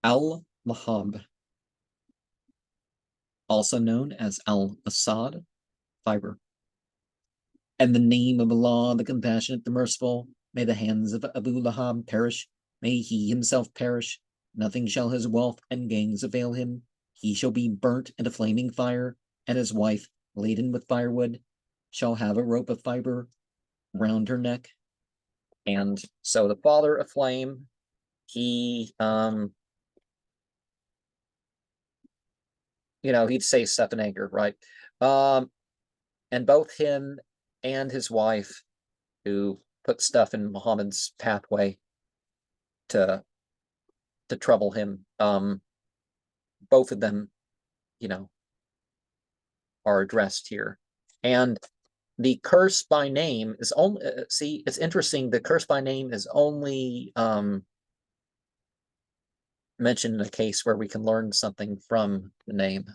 Al-Lahab, also known as Al-Assad, Fibre. In the name of Allah, the compassionate, the merciful, may the hands of Abu Lahab perish, may he himself perish. Nothing shall his wealth and gains avail him. He shall be burnt in a flaming fire, and his wife, laden with firewood, shall have a rope of fiber round her neck. And so the father of flame, he he'd say stuff in anger, right? And both him and his wife, who put stuff in Muhammad's pathway to trouble him, both of them, are addressed here. And the curse by name is only, see, it's interesting, the curse by name is only mentioned in a case where we can learn something from the name.